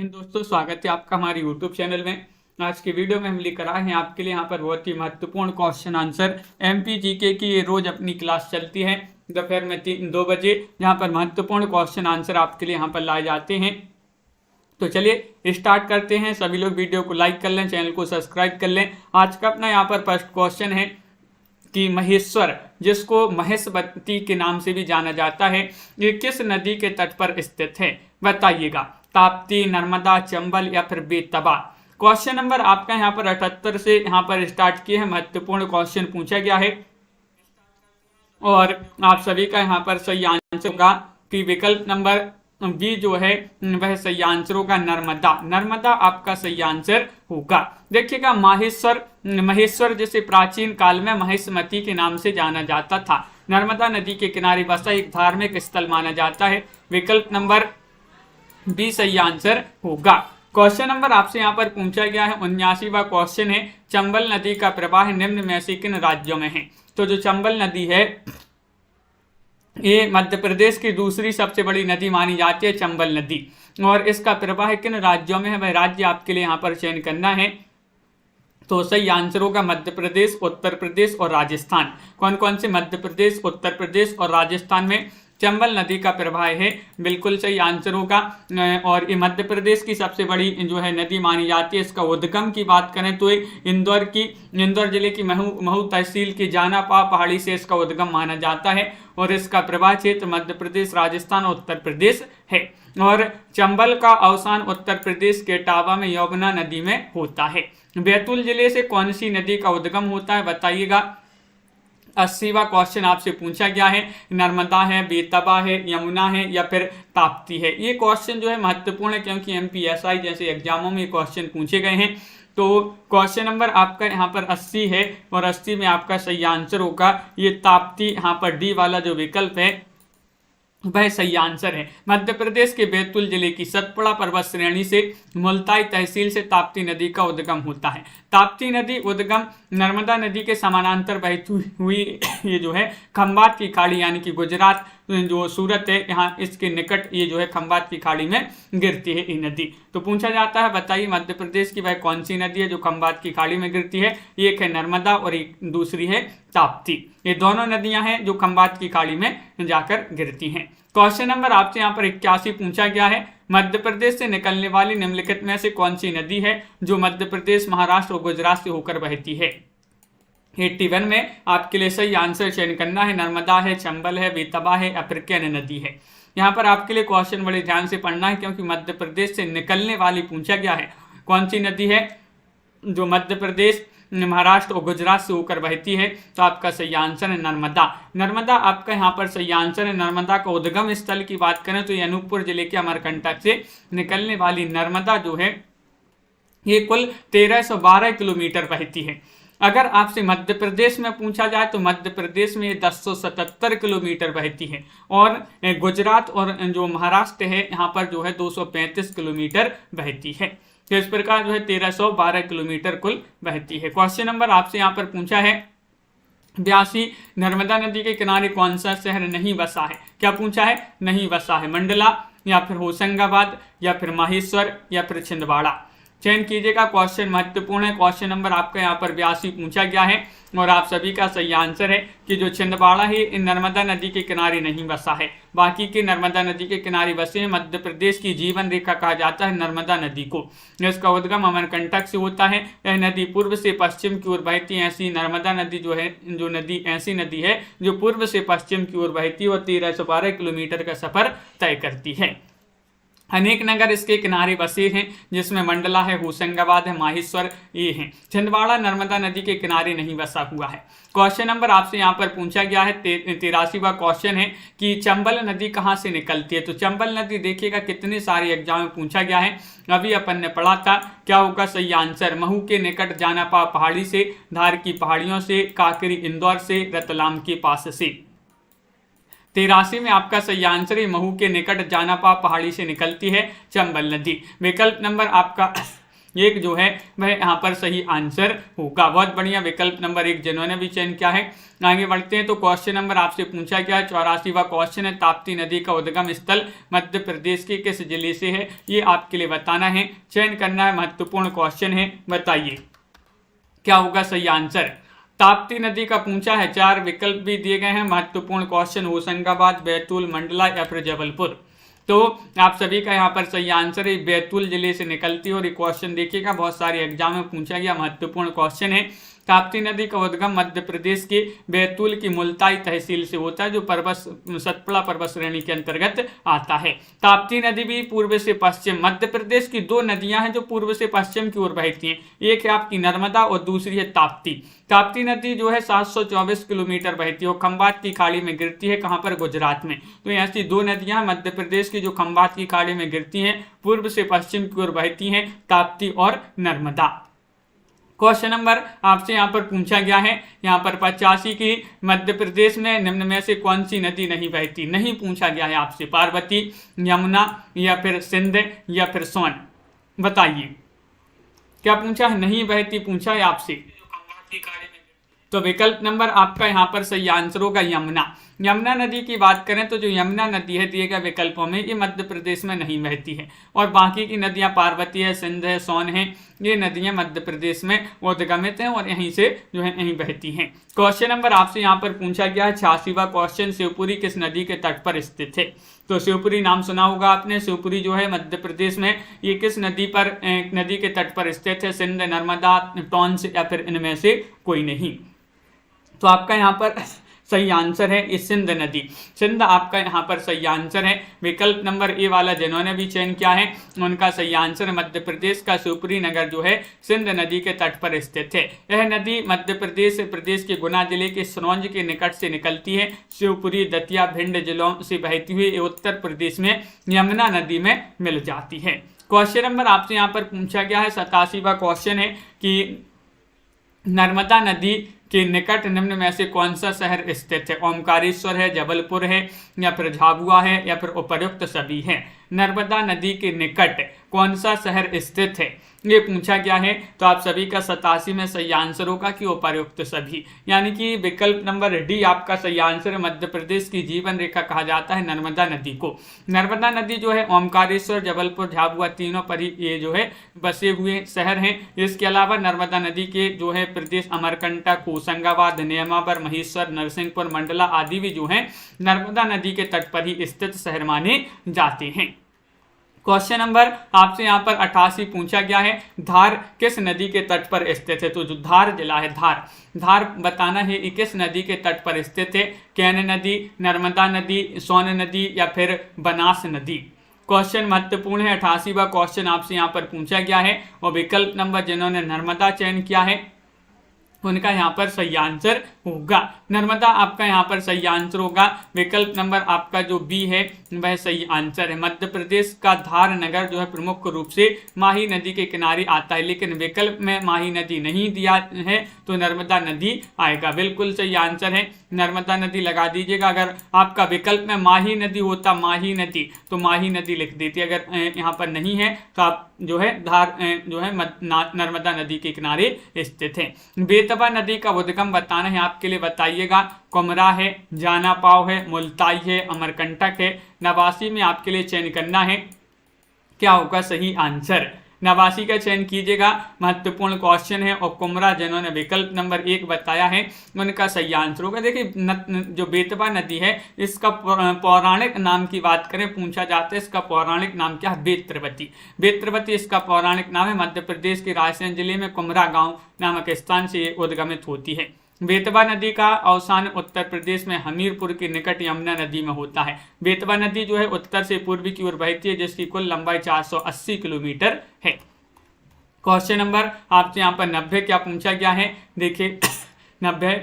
दोस्तों, स्वागत है आपका हमारे YouTube चैनल में। आज की वीडियो में हम लेकर आए हैं आपके लिए यहाँ पर बहुत ही महत्वपूर्ण क्वेश्चन आंसर MPGK की। ये रोज अपनी क्लास चलती है दोपहर में 2 बजे, जहाँ पर महत्वपूर्ण क्वेश्चन आंसर आपके लिए यहाँ पर लाए जाते हैं। तो चलिए स्टार्ट करते हैं। सभी लोग वीडियो को लाइक कर लें, चैनल को सब्सक्राइब कर लें। आज का अपना यहाँ पर फर्स्ट क्वेश्चन है कि महेश्वर, जिसको महेशवती के नाम से भी जाना जाता है, ये किस नदी के तट पर स्थित है? बताइएगा। ताप्ती, नर्मदा, चंबल या फिर बेतबा। क्वेश्चन नंबर आपका यहाँ पर 78 से यहाँ पर स्टार्ट किए हैं। महत्वपूर्ण क्वेश्चन पूछा गया है और आप सभी का यहाँ पर सही आंसर होगा कि विकल्प नंबर बी जो है वह सही आंसर होगा, नर्मदा। नर्मदा आपका सही आंसर होगा। देखिएगा, महेश्वर जिसे प्राचीन काल में महेशमती के नाम से जाना जाता था, नर्मदा नदी के किनारे बसा एक धार्मिक स्थल माना जाता है। विकल्प नंबर बी सही आंसर होगा। क्वेश्चन नंबर आपसे यहाँ पर पूछा गया है 79वां क्वेश्चन है, चंबल नदी का प्रवाह निम्न में से किन राज्यों में है? तो जो चंबल नदी है ये मध्य प्रदेश की दूसरी सबसे बड़ी नदी मानी जाती है, चंबल नदी। और इसका प्रवाह किन राज्यों में है, वह राज्य आपके लिए यहाँ पर चयन करना है। तो सही आंसर होगा मध्य प्रदेश, उत्तर प्रदेश और राजस्थान। कौन कौन से? मध्य प्रदेश, उत्तर प्रदेश और राजस्थान में चंबल नदी का प्रवाह है। बिल्कुल सही आंसर होगा। और ये मध्य प्रदेश की सबसे बड़ी जो है नदी मानी जाती है। इसका उद्गम की बात करें तो इंदौर जिले की महू तहसील की जानापा पहाड़ी से इसका उद्गम माना जाता है और इसका प्रवाह क्षेत्र मध्य प्रदेश, राजस्थान और उत्तर प्रदेश है। और चंबल का अवसान उत्तर प्रदेश के टावा में यमुना नदी में होता है। बैतूल जिले से कौन सी नदी का उद्गम होता है? बताइएगा। 80वां क्वेश्चन आपसे पूछा गया है, नर्मदा है, बेतबा है, यमुना है या फिर ताप्ती है। ये क्वेश्चन जो है महत्वपूर्ण है क्योंकि MPSI जैसे एग्जामों में क्वेश्चन पूछे गए हैं। तो क्वेश्चन नंबर आपका यहाँ पर 80 है और 80 में आपका सही आंसर होगा ये ताप्ती। यहाँ पर डी वाला जो विकल्प है वह सही आंसर है। मध्य प्रदेश के बैतूल जिले की सतपुड़ा पर्वत श्रेणी से मुल्ताई तहसील से ताप्ती नदी का उद्गम होता है। ताप्ती नदी उद्गम नर्मदा नदी के समानांतर बहती हुई ये जो है खंबात की खाड़ी यानी कि गुजरात जो सूरत है यहाँ इसके निकट ये जो है खंबात की खाड़ी में गिरती है ये नदी। तो पूछा जाता है, बताइए मध्य प्रदेश की वह कौन सी नदी है जो खंबात की खाड़ी में गिरती है? एक है नर्मदा और एक दूसरी है ताप्ती। ये दोनों नदियां हैं जो खंबात की खाड़ी में जाकर गिरती हैं। क्वेश्चन नंबर आपसे यहाँ पर 81 पूछा गया है, मध्य प्रदेश से निकलने वाली निम्नलिखित में से कौन सी नदी है जो मध्य प्रदेश, महाराष्ट्र और गुजरात से होकर बहती है? 81 में आपके लिए सही आंसर चयन करना है। नर्मदा है, चंबल है, बेतबा है या फिर केन नदी है। यहाँ पर आपके लिए क्वेश्चन बड़े ध्यान से पढ़ना है क्योंकि मध्य प्रदेश से निकलने वाली पूछा गया है। कौन सी नदी है जो मध्य प्रदेश, महाराष्ट्र और गुजरात से होकर बहती है? तो आपका सही आंसर है नर्मदा। नर्मदा आपका यहाँ पर सही आंसर है। नर्मदा का उद्गम स्थल की बात करें तो ये अनूपपुर जिले के अमरकंटक से निकलने वाली नर्मदा जो है ये कुल 1312 किलोमीटर बहती है। अगर आपसे मध्य प्रदेश में पूछा जाए तो मध्य प्रदेश में 1077 किलोमीटर बहती है और गुजरात और जो महाराष्ट्र है यहाँ पर जो है 235 किलोमीटर बहती है। तो इस प्रकार जो है 1312 किलोमीटर कुल बहती है। क्वेश्चन नंबर आपसे यहाँ पर पूछा है, ब्यासी, नर्मदा नदी के किनारे कौन सा शहर नहीं बसा है? क्या पूछा है? नहीं बसा है। मंडला या फिर होशंगाबाद या फिर माहेश्वर या फिर छिंदवाड़ा। चयन कीजिएगा। क्वेश्चन महत्वपूर्ण है। क्वेश्चन नंबर आपका यहाँ पर 82 पूछा गया है और आप सभी का सही आंसर है कि जो छिंदवाड़ा है नर्मदा नदी के किनारे नहीं बसा है। बाकी के नर्मदा नदी के किनारे बसे हैं। मध्य प्रदेश की जीवन रेखा कहा जाता है नर्मदा नदी को। इसका उद्गम अमरकंटक से होता है। यह नदी पूर्व से पश्चिम की ओर बहती है। ऐसी नर्मदा नदी जो है ऐसी नदी है जो पूर्व से पश्चिम की ओर बहती है और 1312 किलोमीटर का सफर तय करती है। अनेक नगर इसके किनारे बसे हैं जिसमें मंडला है, होशंगाबाद है, माहेश्वर ये हैं। छिंदवाड़ा नर्मदा नदी के किनारे नहीं बसा हुआ है। क्वेश्चन नंबर आपसे यहाँ पर पूछा गया है 83वां क्वेश्चन है कि चंबल नदी कहाँ से निकलती है? तो चंबल नदी देखिएगा कितने सारे एग्जाम में पूछा गया है। अभी अपन ने पढ़ा था। क्या होगा सही आंसर? महू के निकट जानापा पहाड़ी से, धार की पहाड़ियों से, काकरी इंदौर से, रतलाम के पास से। 83 में आपका सही आंसर है महू के निकट जानापा पहाड़ी से निकलती है चंबल नदी। विकल्प नंबर आपका एक जो है वह यहाँ पर सही आंसर होगा। बहुत बढ़िया, विकल्प नंबर 1 जिन्होंने भी चयन किया है। आगे बढ़ते हैं तो क्वेश्चन नंबर आपसे पूछा गया है 84वां क्वेश्चन है, ताप्ती नदी का उद्गम स्थल मध्य प्रदेश के किस जिले से है, ये आपके लिए बताना है, चयन करना है, महत्वपूर्ण क्वेश्चन है, बताइए क्या होगा सही आंसर। ताप्ती नदी का पूछा है, 4 विकल्प भी दिए गए हैं, महत्वपूर्ण क्वेश्चन, होशंगाबाद, बैतूल, मंडला या फिर जबलपुर। तो आप सभी का यहाँ पर सही आंसर है बैतूल जिले से निकलती है। और ये क्वेश्चन देखिएगा बहुत सारे एग्जाम में पूछा गया महत्वपूर्ण क्वेश्चन है। ताप्ती नदी का उद्गम मध्य प्रदेश के बैतूल की मुल्ताई तहसील से होता है, जो सतपुड़ा पर्वत श्रेणी के अंतर्गत आता है। ताप्ती नदी भी पूर्व से पश्चिम, मध्य प्रदेश की 2 नदियां हैं जो पूर्व से पश्चिम की ओर बहती हैं, एक है आपकी नर्मदा और दूसरी है ताप्ती। ताप्ती नदी जो है 724 किलोमीटर बहती है और खंबात की खाड़ी में गिरती है, कहां पर, गुजरात में। तो ऐसी 2 नदियां मध्य प्रदेश की जो खंबात की खाड़ी में गिरती हैं, पूर्व से पश्चिम की ओर बहती हैं, ताप्ती और नर्मदा। क्वेश्चन नंबर आपसे यहाँ पर पूछा गया है, यहाँ पर 85 की मध्य प्रदेश में निम्न में से कौन सी नदी नहीं बहती, नहीं पूछा गया है आपसे, पार्वती, यमुना या फिर सिंध या फिर सोन, बताइए क्या पूछा है, नहीं बहती पूछा है आपसे। तो विकल्प नंबर आपका यहाँ पर सही आंसर होगा यमुना। यमुना नदी की बात करें तो जो यमुना नदी है दिए गए विकल्पों में, ये मध्य प्रदेश में नहीं बहती है, और बाकी की नदियां पार्वती है, सिंध है, सोन है, ये नदियां मध्य प्रदेश में उद्गमित हैं और यहीं से जो है यहीं बहती हैं। क्वेश्चन नंबर आपसे यहाँ पर पूछा गया है 86वां क्वेश्चन, शिवपुरी किस नदी के तट पर स्थित है। तो शिवपुरी नाम सुना होगा आपने, शिवपुरी जो है मध्य प्रदेश में, ये किस नदी पर नदी के तट पर स्थित है, सिंध, नर्मदा, टॉन्स या फिर इनमें से कोई नहीं। तो आपका यहाँ पर सही आंसर है इस सिंध नदी, सिंध आपका यहाँ पर सही आंसर है। विकल्प नंबर ए वाला जिन्होंने भी चयन किया है उनका सही आंसर है, मध्य प्रदेश का शिवपुरी नगर जो है सिंध नदी के तट पर स्थित है। यह नदी मध्य प्रदेश के गुना जिले के सिरौंज के निकट से निकलती है, शिवपुरी, दतिया, भिंड जिलों से बहती हुई उत्तर प्रदेश में यमुना नदी में मिल जाती है। क्वेश्चन नंबर आपसे यहाँ पर पूछा गया है 87वां क्वेश्चन है कि नर्मदा नदी के निकट निम्न में से कौन सा शहर स्थित है, ओमकारेश्वर है, जबलपुर है या फिर झाबुआ है या फिर उपर्युक्त सभी है। नर्मदा नदी के निकट कौन सा शहर स्थित है ये पूछा गया है। तो आप सभी का 87 में सही आंसर होगा कि उपर्युक्त सभी, यानी कि विकल्प नंबर डी आपका सही आंसर है। मध्य प्रदेश की जीवन रेखा कहा जाता है नर्मदा नदी को। नर्मदा नदी जो है ओमकारेश्वर, जबलपुर, झाबुआ तीनों पर ही ये जो है बसे हुए शहर हैं। इसके अलावा नर्मदा नदी के जो है प्रदेश अमरकंटक, होशंगाबाद, नेमावर, महेश्वर, नरसिंहपुर, मंडला आदि भी जो है नर्मदा नदी के तट पर ही स्थित शहर माने जाते हैं। क्वेश्चन नंबर आपसे यहाँ पर 88 पूछा गया है, धार किस नदी के तट पर स्थित है। तो जो धार जिला है, धार बताना है ये किस नदी के तट पर स्थित है, कैन नदी, नर्मदा नदी, सोन नदी या फिर बनास नदी। क्वेश्चन महत्वपूर्ण है, 88वां क्वेश्चन आपसे यहाँ पर पूछा गया है और विकल्प नंबर जिन्होंने नर्मदा चयन किया है उनका यहाँ पर सही आंसर होगा नर्मदा, आपका यहाँ पर सही आंसर होगा। विकल्प नंबर आपका जो बी है वह सही आंसर है। मध्य प्रदेश का धार नगर जो है प्रमुख रूप से माही नदी के किनारे आता है, लेकिन विकल्प में माही नदी नहीं दिया है तो नर्मदा नदी आएगा। बिल्कुल सही आंसर है, नर्मदा नदी लगा दीजिएगा। अगर आपका विकल्प में माही नदी होता, माही नदी, तो माही नदी लिख देती। अगर यहाँ पर नहीं है तो आप जो है धार जो है नर्मदा नदी के किनारे स्थित है। बेतवा नदी का उद्गम बताना है आपके लिए, बताइएगा। कुमरा है, जाना पाव है, मुल्ताई है, अमरकंटक है। नवासी में आपके लिए चयन करना है, क्या होगा सही आंसर। नवासी का चयन कीजिएगा, महत्वपूर्ण क्वेश्चन है। और कुमरा जिन्होंने विकल्प नंबर 1 बताया है उनका सही आंसर होगा। देखिए जो बेतवा नदी है इसका पौराणिक नाम की बात करें, पूछा जाता है इसका पौराणिक नाम क्या है, बेत्रवती। बेत्रवती इसका पौराणिक नाम है। मध्य प्रदेश के रायसेन जिले में कुमरा गांव नामक स्थान से उद्गमित होती है। बेतवा नदी का अवसान उत्तर प्रदेश में हमीरपुर के निकट यमुना नदी में होता है। बेतवा नदी जो है उत्तर से पूर्व की ओर बहती है, जिसकी कुल लंबाई 480 किलोमीटर है। क्वेश्चन नंबर आपसे यहाँ पर 90 क्या पूछा गया है, देखिए 90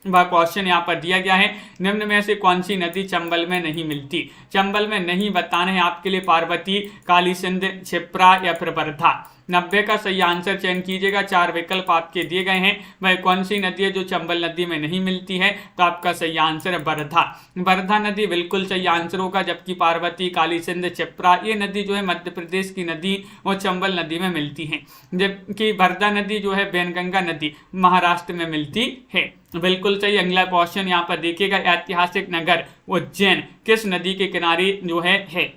वह क्वेश्चन यहाँ पर दिया गया है, निम्न में से कौन सी नदी चंबल में नहीं मिलती। चंबल में नहीं बताना है आपके लिए, पार्वती, काली सिंध, क्षिप्रा या फिर वर्धा। 90 का सही आंसर चयन कीजिएगा। 4 विकल्प आपके दिए गए हैं। वह कौन सी नदी है जो चंबल नदी में नहीं मिलती है? तो आपका सही आंसर है वर्धा। वर्धा नदी बिल्कुल सही आंसर होगा। जबकि पार्वती, काली सिंध, क्षिप्रा ये नदी जो है मध्य प्रदेश की नदी और चंबल नदी में मिलती है। जबकि वर्धा नदी जो है वैनगंगा नदी महाराष्ट्र में मिलती है। बिल्कुल सही। अगला क्वेश्चन यहाँ पर देखिएगा, ऐतिहासिक नगर उज्जैन किस नदी के किनारे जो है?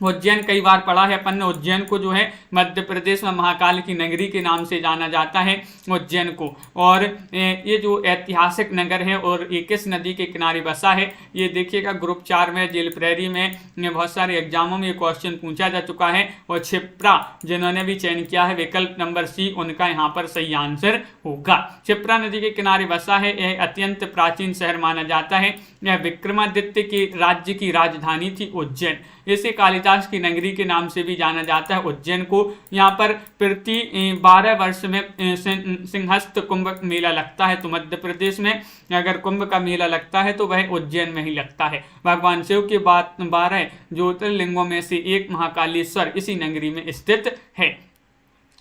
उज्जैन कई बार पढ़ा है अपन ने। उज्जैन को जो है मध्य प्रदेश में महाकाल की नगरी के नाम से जाना जाता है उज्जैन को। और ये जो ऐतिहासिक नगर है और ये किस नदी के किनारे बसा है? ये देखिएगा ग्रुप 4 में, जेल प्रेरी में, बहुत सारे एग्जामों में ये क्वेश्चन पूछा जा चुका है। और क्षिप्रा जिन्होंने भी चयन किया है विकल्प नंबर सी, उनका यहाँ पर सही आंसर होगा। क्षिप्रा नदी के किनारे बसा है। यह अत्यंत प्राचीन शहर माना जाता है। यह विक्रमादित्य के राज्य की राजधानी थी उज्जैन। इसे कालिदास की नगरी के नाम से भी जाना जाता है उज्जैन को। यहाँ पर प्रति 12 वर्ष में सिंहस्थ कुंभ मेला लगता है। तो मध्य प्रदेश में अगर कुंभ का मेला लगता है तो वह उज्जैन में ही लगता है। भगवान शिव के 12 ज्योतिर्लिंगों में से एक महाकालेश्वर इसी नगरी में स्थित है।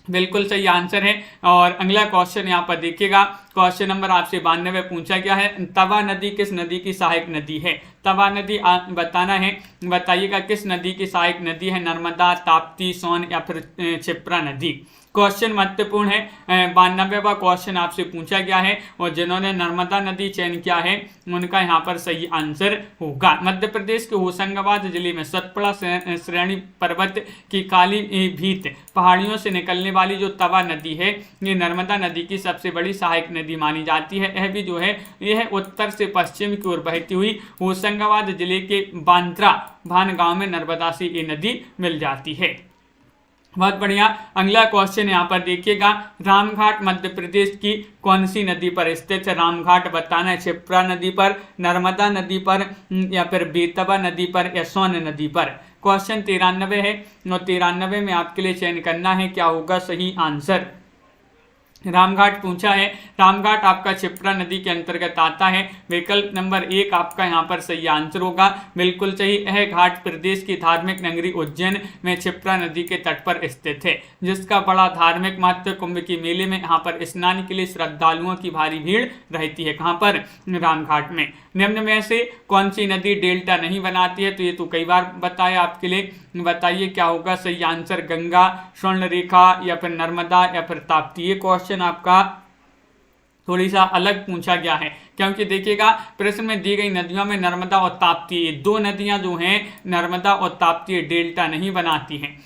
बिल्कुल सही आंसर है। और अगला क्वेश्चन यहाँ पर देखिएगा, क्वेश्चन नंबर आपसे 92 पूछा गया है, तवा नदी किस नदी की सहायक नदी है? तवा नदी बताना है। बताइएगा किस नदी की सहायक नदी है? नर्मदा, ताप्ती, सोन या फिर क्षिप्रा नदी? क्वेश्चन महत्वपूर्ण है। 92वां क्वेश्चन आपसे पूछा गया है और जिन्होंने नर्मदा नदी चयन किया है उनका यहाँ पर सही आंसर होगा। मध्य प्रदेश के होशंगाबाद जिले में सतपुड़ा श्रेणी पर्वत की काली भीत पहाड़ियों से निकलने वाली जो तवा नदी है ये नर्मदा नदी की सबसे बड़ी सहायक नदी मानी जाती है। यह भी जो है यह उत्तर से पश्चिम की ओर बहती हुई होशंगाबाद जिले के बांद्रा भान गांव में नर्मदा से ये नदी मिल जाती है। बहुत बढ़िया। अगला क्वेश्चन यहाँ पर देखिएगा, रामघाट मध्य प्रदेश की कौन सी नदी पर स्थित है? रामघाट बताना है। क्षिप्रा नदी पर, नर्मदा नदी पर या फिर बेतवा नदी पर या सोन नदी पर? क्वेश्चन 93 है और 93 में आपके लिए चयन करना है क्या होगा सही आंसर। रामघाट पूछा है। रामघाट आपका क्षिप्रा नदी के अंतर्गत आता है। विकल्प नंबर 1 आपका यहाँ पर सही आंसर होगा। बिल्कुल सही। यह घाट प्रदेश की धार्मिक नगरी उज्जैन में क्षिप्रा नदी के तट पर स्थित है, जिसका बड़ा धार्मिक महत्व। कुंभ के मेले में यहाँ पर स्नान के लिए श्रद्धालुओं की भारी भीड़ रहती है। कहाँ पर? रामघाट में। निम्न में से कौन सी नदी डेल्टा नहीं बनाती है? तो ये तो कई बार बताया आपके लिए। बताइए क्या होगा सही आंसर। गंगा, स्वर्णरेखा या फिर नर्मदा या फिर ताप्ती? ये क्वेश्चन आपका थोड़ी सा अलग पूछा गया है, क्योंकि देखिएगा प्रश्न में दी गई नदियों में नर्मदा और ताप्ती ये दो नदियां जो हैं नर्मदा और ताप्ती डेल्टा नहीं बनाती हैं।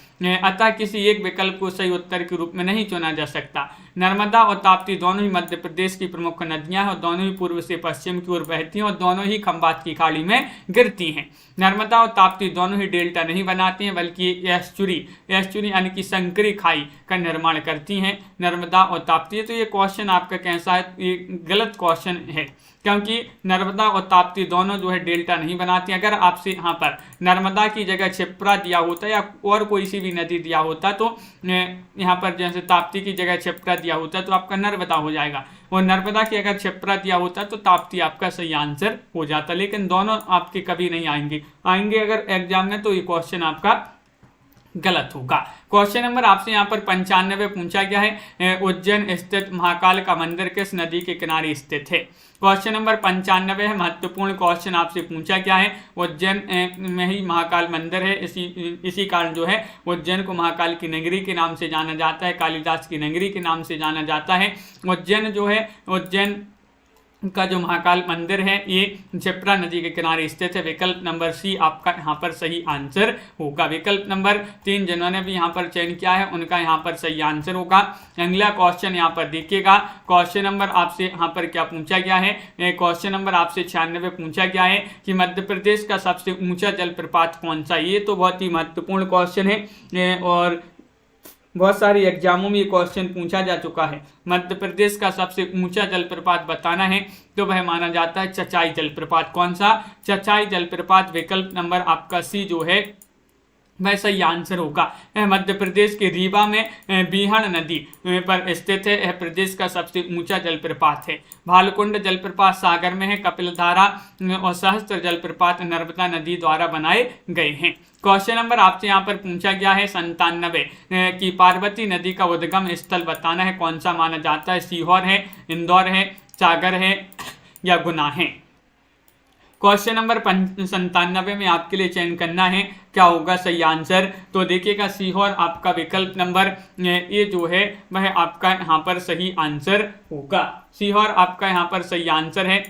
अतः किसी एक विकल्प को सही उत्तर के रूप में नहीं चुना जा सकता। नर्मदा और ताप्ती दोनों ही मध्य प्रदेश की प्रमुख नदियां हैं और दोनों ही पूर्व से पश्चिम की ओर बहती हैं और दोनों ही खंबात की खाड़ी में गिरती हैं। नर्मदा और ताप्ती दोनों ही डेल्टा नहीं बनाती हैं, बल्कि एस्चुरी यानी कि संकरी खाई का निर्माण करती हैं नर्मदा और ताप्ती। तो ये क्वेश्चन आपका कैसा है? ये गलत क्वेश्चन है, क्योंकि नर्मदा और ताप्ती दोनों जो है डेल्टा नहीं बनाती। अगर आपसे यहाँ पर नर्मदा की जगह क्षिप्रा दिया होता या और कोई सी भी नदी दिया होता तो यहाँ पर जैसे ताप्ती की जगह क्षिप्रा दिया होता तो आपका नर्मदा हो जाएगा, और नर्मदा की अगर क्षिप्रा दिया होता तो ताप्ती आपका सही आंसर हो जाता। लेकिन दोनों आपके कभी नहीं आएंगे अगर एग्जाम में, तो ये क्वेश्चन आपका गलत होगा। क्वेश्चन नंबर आपसे यहाँ पर 95 पूछा गया है, उज्जैन स्थित महाकाल का मंदिर किस नदी के किनारे स्थित है? क्वेश्चन नंबर 95 है, महत्वपूर्ण क्वेश्चन आपसे पूछा गया है। उज्जैन में ही महाकाल मंदिर है, इसी कारण जो है उज्जैन को महाकाल की नगरी के नाम से जाना जाता है, कालिदास की नगरी के नाम से जाना जाता है। उज्जैन जो है उज्जैन का जो महाकाल मंदिर है ये क्षिप्रा नदी के किनारे स्थित है। विकल्प नंबर सी आपका यहाँ पर सही आंसर होगा। विकल्प नंबर 3 जिन्होंने भी यहाँ पर चयन किया है उनका यहाँ पर सही आंसर होगा। अगला क्वेश्चन यहाँ पर देखिएगा, क्वेश्चन नंबर आपसे यहाँ पर क्या पूछा गया है? क्वेश्चन नंबर आपसे 96 पूछा गया है कि मध्य प्रदेश का सबसे ऊंचा जलप्रपात कौन सा? ये तो बहुत ही महत्वपूर्ण क्वेश्चन है और बहुत सारे एग्जामों में ये क्वेश्चन पूछा जा चुका है। मध्य प्रदेश का सबसे ऊंचा जलप्रपात बताना है तो वह माना जाता है चचाई जलप्रपात। कौन सा? चचाई जलप्रपात। विकल्प नंबर आपका सी जो है वह सही आंसर होगा। मध्य प्रदेश के रीवा में बीहड़ नदी पर स्थित है। यह प्रदेश का सबसे ऊंचा जलप्रपात है। भालकुंड जलप्रपात सागर में है। कपिलधारा और सहस्त्र जलप्रपात नर्मदा नदी द्वारा बनाए गए हैं। क्वेश्चन नंबर आपसे यहाँ पर पूछा गया है 97 की पार्वती नदी का उद्गम स्थल बताना है। कौन सा माना जाता है? सीहोर है, इंदौर है, सागर है या गुना है। क्वेश्चन नंबर 97 में आपके लिए चयन करना है क्या होगा सही आंसर। तो देखिएगा सीहोर आपका विकल्प नंबर ए जो है वह आपका यहाँ पर सही आंसर होगा। सीहोर आपका यहाँ पर सही आंसर है।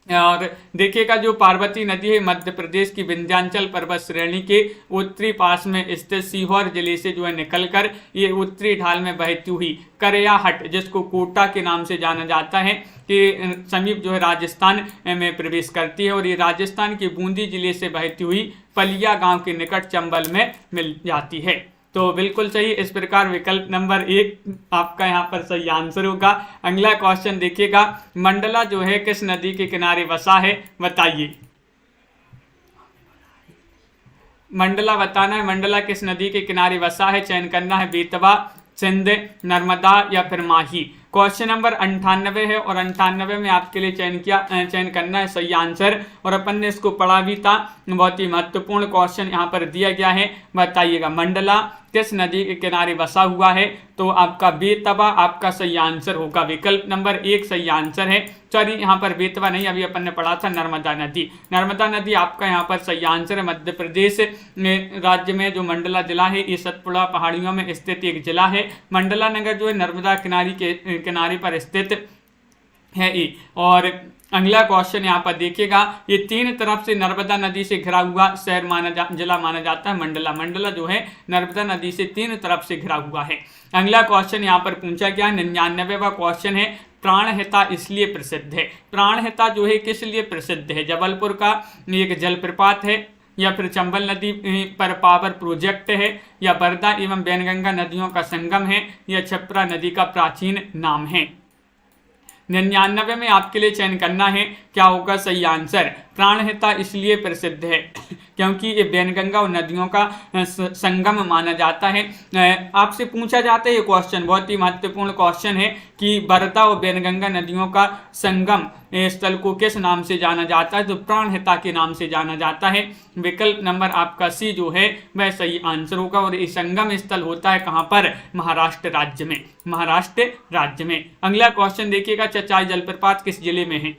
और देखिएगा जो पार्वती नदी है मध्य प्रदेश की विंध्याचल पर्वत श्रेणी के उत्तरी पास में स्थित सीहोर जिले से जो है निकलकर ये उत्तरी ढाल में बहती हुई करयाहट, जिसको कोटा के नाम से जाना जाता है, के समीप जो है राजस्थान में प्रवेश करती है और ये राजस्थान के बूंदी जिले से बहती हुई पलिया गांव के निकट चंबल में मिल जाती है। तो बिल्कुल सही। इस प्रकार विकल्प नंबर 1 आपका यहाँ पर सही आंसर होगा। अगला क्वेश्चन देखिएगा, मंडला जो है किस नदी के किनारे बसा है, बताइए। मंडला बताना है, मंडला किस नदी के किनारे बसा है। चयन करना है बेतवा, सिंध, नर्मदा या फिर माही। क्वेश्चन नंबर 98 है और 98 में आपके लिए चयन करना है सही आंसर। और अपन ने इसको पढ़ा भी था, बहुत ही महत्वपूर्ण क्वेश्चन यहाँ पर दिया गया है। बताइएगा मंडला किस नदी के किनारे बसा हुआ है। तो आपका बेतवा आपका सही आंसर होगा। विकल्प नंबर 1 सही आंसर है। सॉरी, यहाँ पर बेतवा नहीं, अभी अपन ने पढ़ा था नर्मदा नदी। नर्मदा नदी आपका यहाँ पर सही आंसर है। मध्य प्रदेश राज्य में जो मंडला जिला है ये सतपुड़ा पहाड़ियों में स्थित एक जिला है। मंडला नगर जो है नर्मदा किनारे पर स्थित है ये। और अगला क्वेश्चन यहाँ पर देखिएगा, ये 3 तरफ से नर्मदा नदी से घिरा हुआ शहर जिला माना जाता है मंडला। मंडला जो है नर्मदा नदी से 3 तरफ से घिरा हुआ है। अगला क्वेश्चन यहाँ पर पूछा गया 99वां क्वेश्चन है, प्राणहिता इसलिए प्रसिद्ध है। प्राणहिता जो है किस लिए प्रसिद्ध है? जबलपुर का एक जलप्रपात है, या फिर चंबल नदी पर पावर प्रोजेक्ट है, या बरदा एवं बैनगंगा नदियों का संगम है, या छपरा नदी का प्राचीन नाम है। 99 में आपके लिए चयन करना है क्या होगा सही आंसर। प्राणहिता इसलिए प्रसिद्ध है क्योंकि ये बैनगंगा और नदियों का संगम माना जाता है। आपसे पूछा जाता है ये क्वेश्चन, बहुत ही महत्वपूर्ण क्वेश्चन है कि बरदा और बैनगंगा नदियों का संगम स्थल को किस नाम से जाना जाता है। तो प्राणहिता के नाम से जाना जाता है। विकल्प नंबर आपका सी जो है वह सही आंसर होगा। और ये संगम स्थल होता है कहाँ पर? महाराष्ट्र राज्य में। महाराष्ट्र राज्य में। अगला क्वेश्चन देखिएगा, चचाई जलप्रपात किस जिले में है?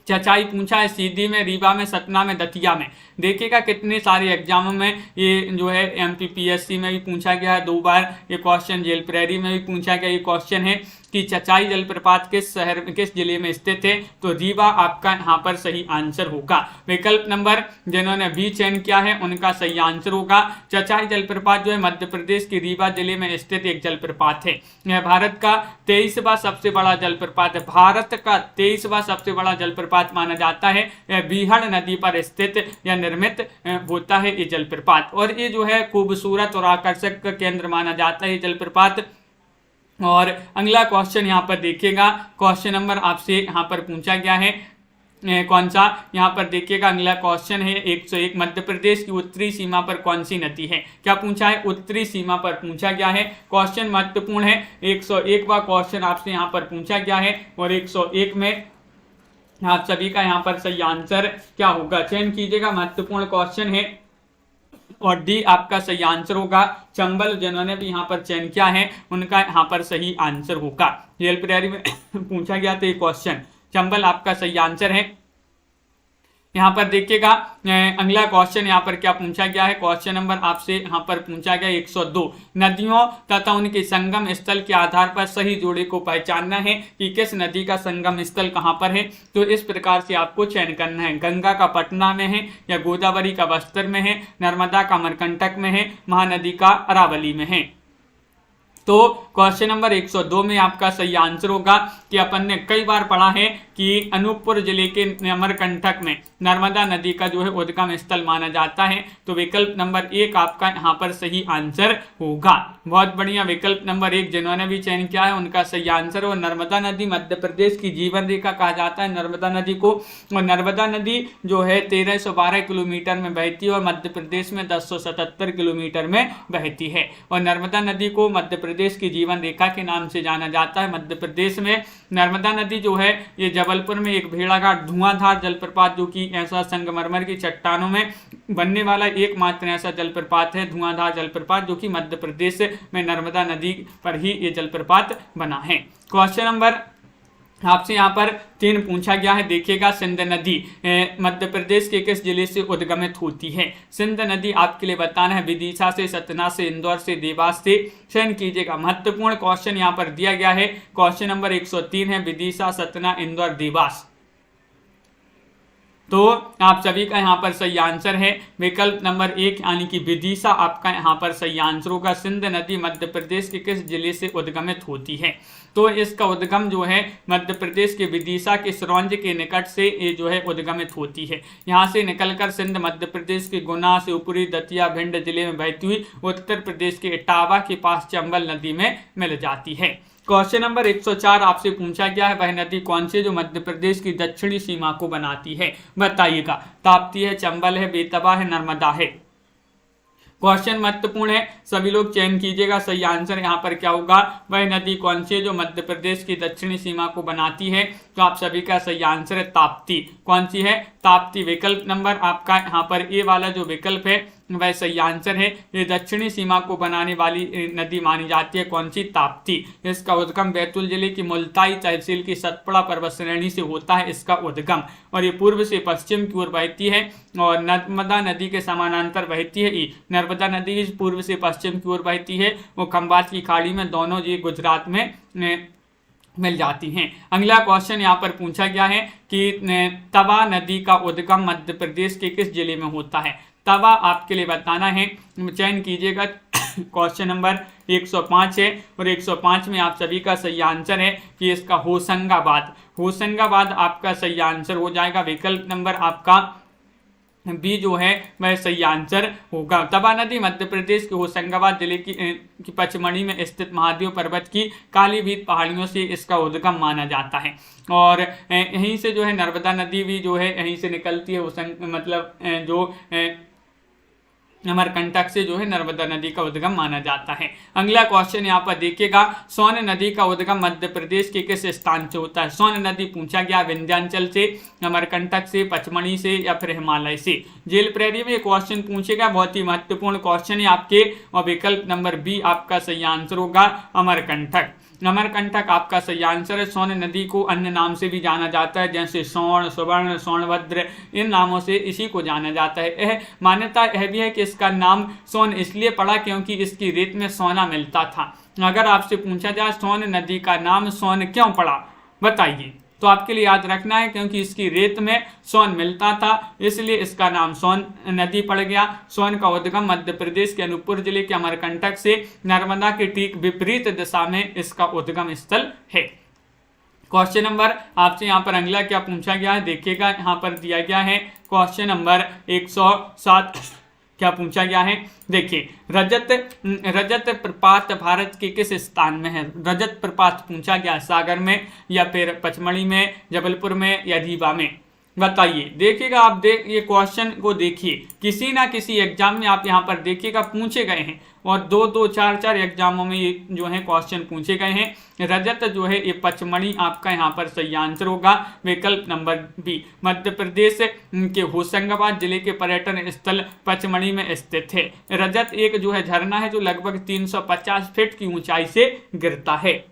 चचाई पूछा है सीधी में, रीवा में, सतना में, दतिया में। देखिएगा कितने सारे एग्जामों में ये जो है MPPSC में भी पूछा गया है 2 बार ये क्वेश्चन, जेल प्रेरी में भी पूछा गया ये क्वेश्चन है कि चचाई जलप्रपात किस शहर में, किस जिले में स्थित है। तो रीवा आपका यहाँ पर सही आंसर होगा। विकल्प नंबर जिन्होंने बी चयन किया है उनका सही आंसर होगा। चचाई जलप्रपात जो है मध्य प्रदेश के रीवा जिले में स्थित एक जलप्रपात है। यह भारत का 23वां सबसे बड़ा जलप्रपात है। भारत का 23वां सबसे बड़ा जलप्रपात माना जाता है। यह बीहड़ नदी पर स्थित या निर्मित होता है ये जलप्रपात। और ये जो है खूबसूरत और आकर्षक केंद्र माना जाता है ये जलप्रपात। और अगला क्वेश्चन यहाँ पर देखिएगा, क्वेश्चन नंबर आपसे यहाँ पर पूछा गया है कौन सा, यहाँ पर देखिएगा अगला क्वेश्चन है 101, मध्य प्रदेश की उत्तरी सीमा पर कौन सी नदी है। क्या पूछा है? उत्तरी सीमा पर पूछा गया है। क्वेश्चन महत्वपूर्ण है। 101वां क्वेश्चन आपसे यहाँ पर पूछा गया है और 101 में आप सभी का यहाँ पर सही आंसर क्या होगा चयन कीजिएगा। महत्वपूर्ण क्वेश्चन है और डी आपका सही आंसर होगा। चंबल जिन्होंने भी यहाँ पर चयन किया है उनका यहाँ पर सही आंसर होगा। जेल प्रेरी में पूछा गया था ये क्वेश्चन, चंबल आपका सही आंसर है। यहाँ पर देखिएगा अगला क्वेश्चन यहाँ पर क्या पूछा गया है। क्वेश्चन नंबर आपसे यहाँ पर पूछा गया 102, नदियों तथा उनके संगम स्थल के आधार पर सही जोड़े को पहचानना है कि किस नदी का संगम स्थल कहाँ पर है। तो इस प्रकार से आपको चयन करना है। गंगा का पटना में है, या गोदावरी का बस्तर में है, नर्मदा का अमरकंटक में है, महानदी का अरावली में है। तो क्वेश्चन नंबर 102 में आपका सही आंसर होगा कि अपन ने कई बार पढ़ा है कि अनूपपुर जिले के अमरकंटक में नर्मदा नदी का जो है उद्गम स्थल माना जाता है। तो विकल्प नंबर 1 आपका यहाँ पर सही आंसर होगा। बहुत बढ़िया, विकल्प नंबर 1 जिन्होंने भी चयन किया है उनका सही आंसर हो। नर्मदा नदी मध्य प्रदेश की जीवन रेखा कहा जाता है नर्मदा नदी को, और नर्मदा नदी जो है 1312 किलोमीटर में बहती है और मध्य प्रदेश में 1077 किलोमीटर में बहती है। और नर्मदा नदी को मध्य प्रदेश की जीवन रेखा के नाम से जाना जाता है। मध्य प्रदेश में नर्मदा नदी जो है ये जबलपुर में एक भेड़ाघाट धुआंधार जलप्रपात जो कि ऐसा संगमरमर की चट्टानों में बनने वाला एकमात्र ऐसा जलप्रपात है, धुआंधार जलप्रपात, जो कि मध्य प्रदेश में नर्मदा नदी पर ही ये जलप्रपात बना है। क्वेश्चन नंबर आपसे यहाँ पर 3 पूछा गया है। देखिएगा, सिंध नदी मध्य प्रदेश के किस जिले से उद्गमित होती है? सिंध नदी आपके लिए बताना है विदिशा से, सतना से, इंदौर से, देवास से। चयन कीजिएगा। महत्वपूर्ण क्वेश्चन यहाँ पर दिया गया है। क्वेश्चन नंबर 103 है विदिशा, सतना, इंदौर, देवास। तो आप सभी का यहाँ पर सही आंसर है विकल्प नंबर 1 यानी कि विदिशा आपका यहाँ पर सही आंसर होगा। सिंध नदी मध्य प्रदेश के किस जिले से उद्गमित होती है? तो इसका उद्गम जो है मध्य प्रदेश के विदिशा के सिरौंज के निकट से ये जो है उद्गमित होती है। यहाँ से निकलकर सिंध मध्य प्रदेश के गुना, शिवपुरी, दतिया, भिंड जिले में बहती हुई उत्तर प्रदेश के इटावा के पास चंबल नदी में मिल जाती है। क्वेश्चन नंबर 104 आपसे पूछा गया है वह नदी कौन सी जो मध्य प्रदेश की दक्षिणी सीमा को बनाती है? बताइएगा। ताप्ती है, चंबल है, बेतवा है, नर्मदा है। क्वेश्चन महत्वपूर्ण है, सभी लोग चयन कीजिएगा। सही आंसर यहाँ पर क्या होगा? वह नदी कौन सी है जो मध्य प्रदेश की दक्षिणी सीमा को बनाती है? तो आप सभी का सही आंसर है ताप्ती। कौन सी है? ताप्ती। विकल्प नंबर आपका यहाँ पर ए वाला जो विकल्प है वह सही आंसर है। ये दक्षिणी सीमा को बनाने वाली नदी मानी जाती है। कौन सी? ताप्ती। इसका उद्गम बैतूल जिले की मुल्ताई तहसील की सतपुड़ा पर्वत श्रेणी से होता है इसका उद्गम, और ये पूर्व से पश्चिम की ओर बहती है और नर्मदा नदी के समानांतर बहती है। नर्मदा नदी पूर्व से पश्चिम की ओर बहती है, वो खंबात की खाड़ी में दोनों ये गुजरात में मिल जाती हैं। अगला क्वेश्चन यहाँ पर पूछा गया है कि तवा नदी का उद्गम मध्य प्रदेश के किस जिले में होता है? तवा आपके लिए बताना है। चयन कीजिएगा। क्वेश्चन नंबर 105 है और 105 में आप सभी का सही आंसर है कि इसका होशंगाबाद। होशंगाबाद आपका सही आंसर हो जाएगा। विकल्प नंबर आपका बी जो है वह सही आंसर होगा। तवा नदी मध्य प्रदेश के होशंगाबाद जिले की पचमढ़ी में स्थित महादेव पर्वत की कालीभीत पहाड़ियों से इसका उद्गम माना जाता है। और यहीं से जो है नर्मदा नदी भी जो है यहीं से निकलती है। मतलब जो अमरकंटक से जो है नर्मदा नदी का उद्गम माना जाता है। अगला क्वेश्चन यहाँ पर देखिएगा, सोन नदी का उद्गम मध्य प्रदेश के किस स्थान से होता है? सोन नदी पूछा गया विंध्याचल से, अमरकंटक से, पचमढ़ी से या फिर हिमालय से। जेल प्रेरी में क्वेश्चन पूछेगा, बहुत ही महत्वपूर्ण क्वेश्चन है आपके, और विकल्प नंबर बी आपका सही आंसर होगा अमरकंटक। अमरकंटक आपका सही आंसर है। सोन नदी को अन्य नाम से भी जाना जाता है, जैसे सोन, सुवर्ण, सोनभद्र, इन नामों से इसी को जाना जाता है। यह मान्यता यह भी है कि इसका नाम सोन इसलिए पड़ा क्योंकि इसकी रेत में सोना मिलता था। अगर आपसे पूछा जाए सोन नदी का नाम सोन क्यों पड़ा, बताइए। तो आपके लिए याद रखना है क्योंकि इसकी रेत में सोन मिलता था, इसलिए इसका नाम सोन नदी पड़ गया। सोन का उद्गम मध्य प्रदेश के अनूपपुर जिले के अमरकंटक से, नर्मदा के ठीक विपरीत दिशा में इसका उद्गम स्थल है। क्वेश्चन नंबर आपसे यहाँ पर अगला क्या पूछा गया है? देखिएगा, यहाँ पर दिया गया है क्वेश्चन नंबर 107 क्या पूछा गया है? देखिए, रजत प्रपात भारत के किस स्थान में है? रजत प्रपात पूछा गया सागर में या फिर पचमढ़ी में, जबलपुर में या रीवा में? बताइए। देखिएगा, आप ये क्वेश्चन को देखिए, किसी ना किसी एग्जाम में आप यहाँ पर देखिएगा पूछे गए हैं, और 2-2, 4-4 एग्जामों में ये जो है क्वेश्चन पूछे गए हैं। रजत जो है ये पचमढ़ी आपका यहाँ पर सही आंसर होगा। विकल्प नंबर बी। मध्य प्रदेश के होशंगाबाद जिले के पर्यटन स्थल पचमढ़ी में स्थित है। रजत एक जो है झरना है जो लगभग 350 फीट की ऊंचाई से गिरता है,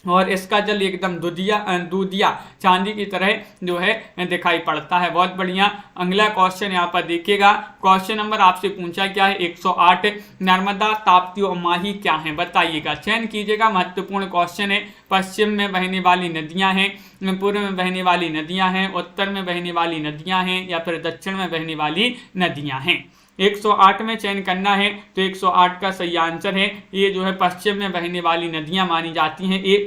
और इसका जल एकदम दूधिया चांदी की तरह जो है दिखाई पड़ता है। बहुत बढ़िया। अगला क्वेश्चन यहाँ पर देखिएगा, क्वेश्चन नंबर आपसे पूछा क्या है? 108। नर्मदा, ताप्ती और माही क्या है? बताइएगा। चयन कीजिएगा। महत्वपूर्ण क्वेश्चन है। पश्चिम में बहने वाली नदियां हैं, पूर्व में बहने वाली नदियां हैं, उत्तर में बहने वाली नदियां हैं या फिर दक्षिण में बहने वाली नदियां हैं? 108 में चयन करना है तो 108 का सही आंसर है ये जो है पश्चिम में बहने वाली नदियां मानी जाती हैं। ये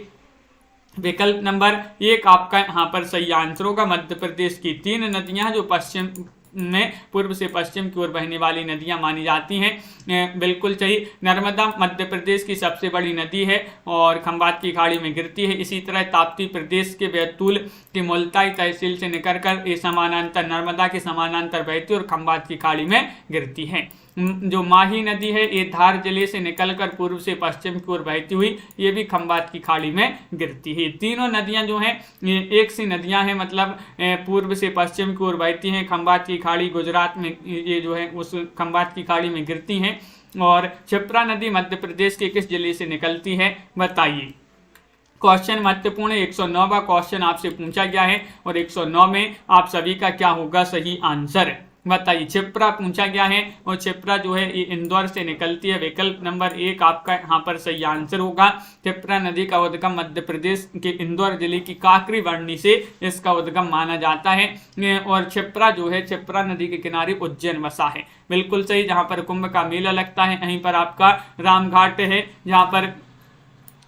विकल्प नंबर 1 आपका यहाँ पर सही आंसर होगा। मध्य प्रदेश की 3 नदियां जो पश्चिम में पूर्व से पश्चिम की ओर बहने वाली नदियां मानी जाती हैं, बिल्कुल सही। नर्मदा मध्य प्रदेश की सबसे बड़ी नदी है और खंबात की खाड़ी में गिरती है। इसी तरह ताप्ती प्रदेश के बैतूल की मुल्ताई तहसील से निकलकर ये समानांतर नर्मदा के समानांतर बहती है और खंबात की खाड़ी में गिरती है। जो माही नदी है ये धार जिले से निकलकर पूर्व से पश्चिम की ओर बहती हुई ये भी खंबात की खाड़ी में गिरती है। तीनों नदियां जो हैं ये एक सी नदियां हैं, मतलब पूर्व से पश्चिम की ओर बहती हैं। खंबात की खाड़ी गुजरात में ये जो है उस खंबात की खाड़ी में गिरती हैं। और क्षिप्रा नदी मध्य प्रदेश के किस जिले से निकलती है बताइए। क्वेश्चन महत्वपूर्ण है। 109वां क्वेश्चन आपसे पूछा गया है और 109 में आप सभी का क्या होगा सही आंसर बताइए। क्षिप्रा पूछा गया है और क्षिप्रा जो है ये इंदौर से निकलती है। विकल्प नंबर 1 आपका यहाँ पर सही आंसर होगा। क्षिप्रा नदी का उद्गम मध्य प्रदेश के इंदौर जिले की काकरी वर्णी से इसका उद्गम माना जाता है। और क्षिप्रा जो है क्षिप्रा नदी के किनारे उज्जैन बसा है, बिल्कुल सही। जहाँ पर कुंभ का मेला लगता है यहीं पर आपका रामघाट है, जहाँ पर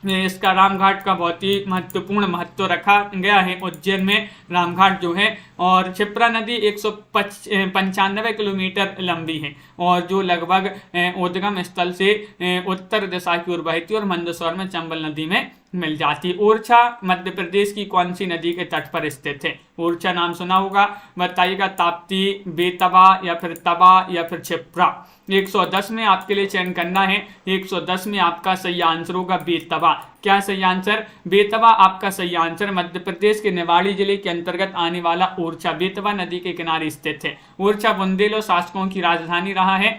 इसका रामघाट का बहुत ही महत्वपूर्ण महत्व रखा गया है उज्जैन में रामघाट जो है। और क्षिप्रा नदी 195 किलोमीटर लंबी है और जो लगभग उद्गम स्थल से उत्तर दिशा की ओर बहती है और मंदसौर में चंबल नदी में मिल जाती है। ओरछा मध्य प्रदेश की कौन सी नदी के तट पर स्थित है? ओरछा नाम सुना होगा, बताइएगा। ताप्ती, बेतवा या फिर तवा या फिर क्षिप्रा। 110 में आपके लिए चयन करना है। 110 में आपका सही आंसर होगा बेतवा। क्या सही आंसर? बेतवा आपका सही आंसर। मध्य प्रदेश के निवाड़ी जिले के अंतर्गत आने वाला ओरछा बेतवा नदी के किनारे स्थित है। ओरछा बुंदेलो शासकों की राजधानी रहा है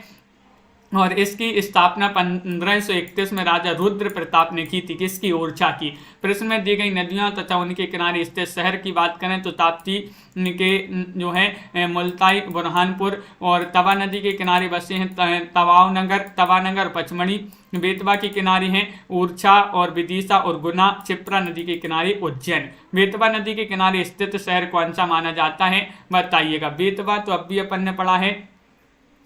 और इसकी स्थापना 1531 में राजा रुद्र प्रताप ने की थी। किसकी? ओरछा की। प्रश्न में दी गई नदियों तथा उनके किनारे स्थित शहर की बात करें तो ताप्ती के जो है मुल्ताई, बुरहानपुर और तवा नदी के किनारे बसे हैं तवानगर, पचमढ़ी। बेतवा के किनारे हैं ओरछा और विदिशा और गुना। क्षिप्रा नदी के किनारे उज्जैन। बेतवा नदी के किनारे स्थित शहर कौन सा माना जाता है बताइएगा। बेतवा तो अब भी अपन ने पढ़ा है,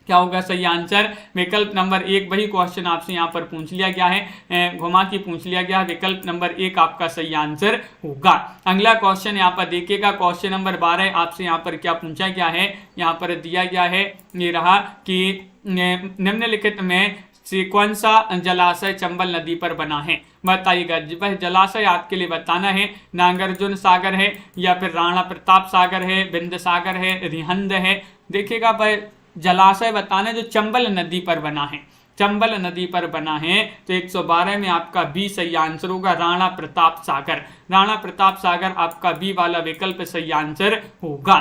क्या होगा सही आंसर? विकल्प नंबर 1। वही क्वेश्चन आपसे यहाँ पर पूछ लिया गया है, घुमा के पूछ लिया गया। विकल्प नंबर 1 आपका सही आंसर होगा। अगला क्वेश्चन यहाँ पर देखिएगा, क्वेश्चन नंबर 12 आपसे यहाँ पर क्या पूछा गया है, यहाँ पर दिया गया है ये रहा कि निम्नलिखित में से कौन सा जलाशय चंबल नदी पर बना है बताइएगा। वह जलाशय आपके लिए बताना है नागार्जुन सागर है या फिर राणा प्रताप सागर है, बिंद सागर है, रिहंद है। देखिएगा वह जलाशय बताना जो चंबल नदी पर बना है, चंबल नदी पर बना है। तो 112 में आपका बी सही आंसर होगा, राणा प्रताप सागर। राणा प्रताप सागर आपका बी वाला विकल्प सही आंसर होगा,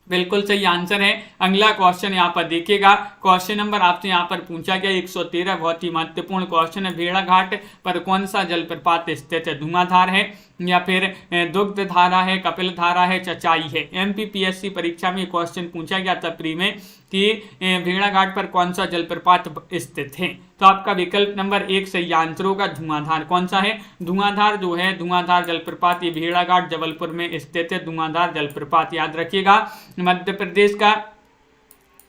बिल्कुल सही आंसर है। अगला क्वेश्चन यहाँ पर देखिएगा, क्वेश्चन नंबर आपसे यहाँ पर पूछा गया 113, बहुत ही महत्वपूर्ण क्वेश्चन है। भेड़ाघाट पर कौन सा जलप्रपात स्थित है? धुआंधार है या फिर दुग्ध धारा है, कपिल धारा है, चचाई है। MPPSC परीक्षा में क्वेश्चन पूछा गया था प्री में कि भेड़ाघाट पर कौन सा जलप्रपात स्थित है। तो आपका विकल्प नंबर 1 सही आंसर होगा, धुआंधार। कौन सा है? धुआंधार जो है, धुआंधार जलप्रपात ये भेड़ाघाट जबलपुर में स्थित है। धुआंधार जलप्रपात याद रखिएगा। मध्य प्रदेश का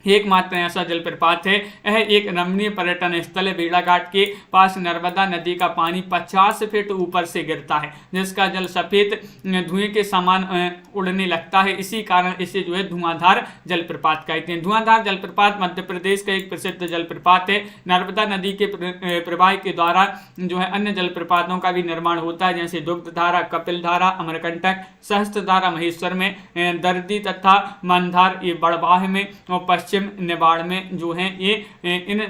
एकमात्र ऐसा जलप्रपात है। यह एक रमणीय पर्यटन स्थल है। भेड़ाघाट के पास नर्मदा नदी का पानी 50 फीट ऊपर से गिरता है, जिसका जल सफेद धुएं के समान उड़ने लगता है। इसी कारण इसे जो है धुआंधार जलप्रपात कहते हैं। धुआंधार जलप्रपात मध्य प्रदेश का एक प्रसिद्ध जलप्रपात है। नर्मदा नदी के प्रवाह के द्वारा जो है अन्य जलप्रपातों का भी निर्माण होता है, जैसे दुग्धधारा, कपिल धारा, अमरकंटक, सहस्त्रधारा महेश्वर में, दर्दी तथा मंधार ये बड़वाह में और पश्चिम निवाड़ में जो है ये इन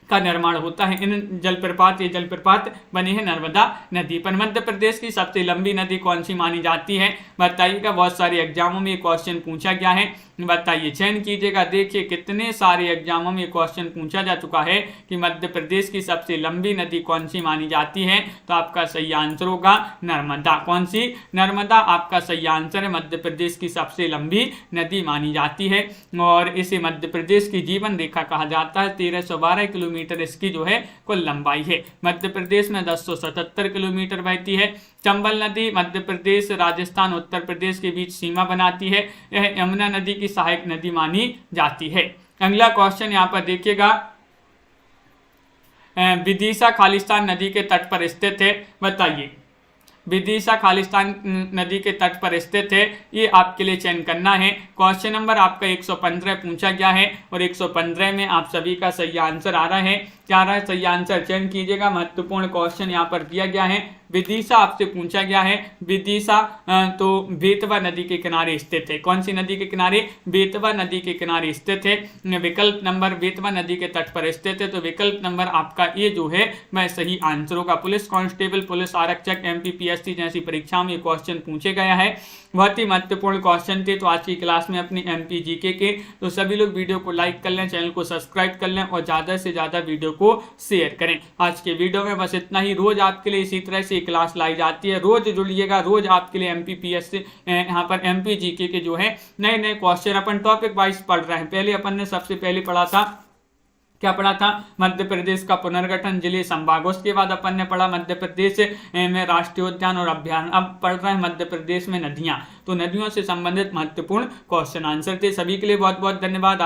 का निर्माण होता है। इन जलप्रपात ये जलप्रपात बने हैं नर्मदा नदी पर। मध्य प्रदेश की सबसे लंबी नदी कौन सी मानी जाती है बताइएगा। बहुत सारे एग्जामों में क्वेश्चन पूछा गया है, बताइए, चयन कीजिएगा। देखिए कितने सारे एग्जामों में क्वेश्चन पूछा जा चुका है कि मध्य प्रदेश की सबसे लंबी नदी कौन सी मानी जाती है। तो आपका सही आंसर होगा नर्मदा। कौन सी? नर्मदा आपका सही आंसर है। मध्य प्रदेश की सबसे लंबी नदी मानी जाती है और इसे मध्य प्रदेश की जीवन रेखा कहा जाता है। 1312 किलोमीटर इसकी जो है कुल लंबाई है। मध्य प्रदेश में 1077 किलोमीटर बहती है। चंबल नदी मध्य प्रदेश, राजस्थान, उत्तर प्रदेश के बीच सीमा बनाती है। यह यमुना नदी की सहायक नदी मानी जाती है। अगला क्वेश्चन यहाँ पर देखिएगा, विदिशा खालिस्तान नदी के तट पर स्थित है, बताइए। विदिशा खालिस्तान नदी के तट पर स्थित है, ये आपके लिए चयन करना है। क्वेश्चन नंबर आपका 115 पूछा गया है और 115 में आप सभी का सही आंसर आ रहा है। क्या आ रहा है सही आंसर, चयन कीजिएगा। महत्वपूर्ण क्वेश्चन यहाँ पर दिया गया है। विदिशा आपसे पूछा गया है, विदिशा तो बेतवा नदी के किनारे स्थित है। कौन सी नदी के किनारे, बेतवा नदी के किनारे स्थित है। विकल्प नंबर बेतवा नदी के तट पर स्थित है, तो विकल्प नंबर आपका ये जो है मैं सही आंसर होगा। पुलिस कांस्टेबल, पुलिस आरक्षक, MPPSC जैसी परीक्षाओं में क्वेश्चन पूछे गया है, बहुत ही महत्वपूर्ण क्वेश्चन थे। तो आज की क्लास में अपनी MPGK के तो सभी लोग वीडियो को लाइक कर लें, चैनल को सब्सक्राइब कर लें और ज़्यादा से ज़्यादा वीडियो को शेयर करें। आज के वीडियो में बस इतना ही। रोज आपके लिए इसी तरह से क्लास लाई जाती है, रोज जुड़िएगा। रोज आपके लिए MPPSC यहाँ पर MPGK के जो है नए नए क्वेश्चन अपन टॉपिक वाइज पढ़ रहे हैं। पहले अपन ने सबसे पहले पढ़ा था, क्या पढ़ा था, मध्य प्रदेश का पुनर्गठन, जिले संभाग। उसके बाद अपन ने पढ़ा मध्य प्रदेश में राष्ट्रीय उद्यान और अभ्यारण्य। अब पढ़ रहे हैं मध्य प्रदेश में नदियां। तो नदियों से संबंधित महत्वपूर्ण क्वेश्चन आंसर थे। सभी के लिए बहुत बहुत धन्यवाद।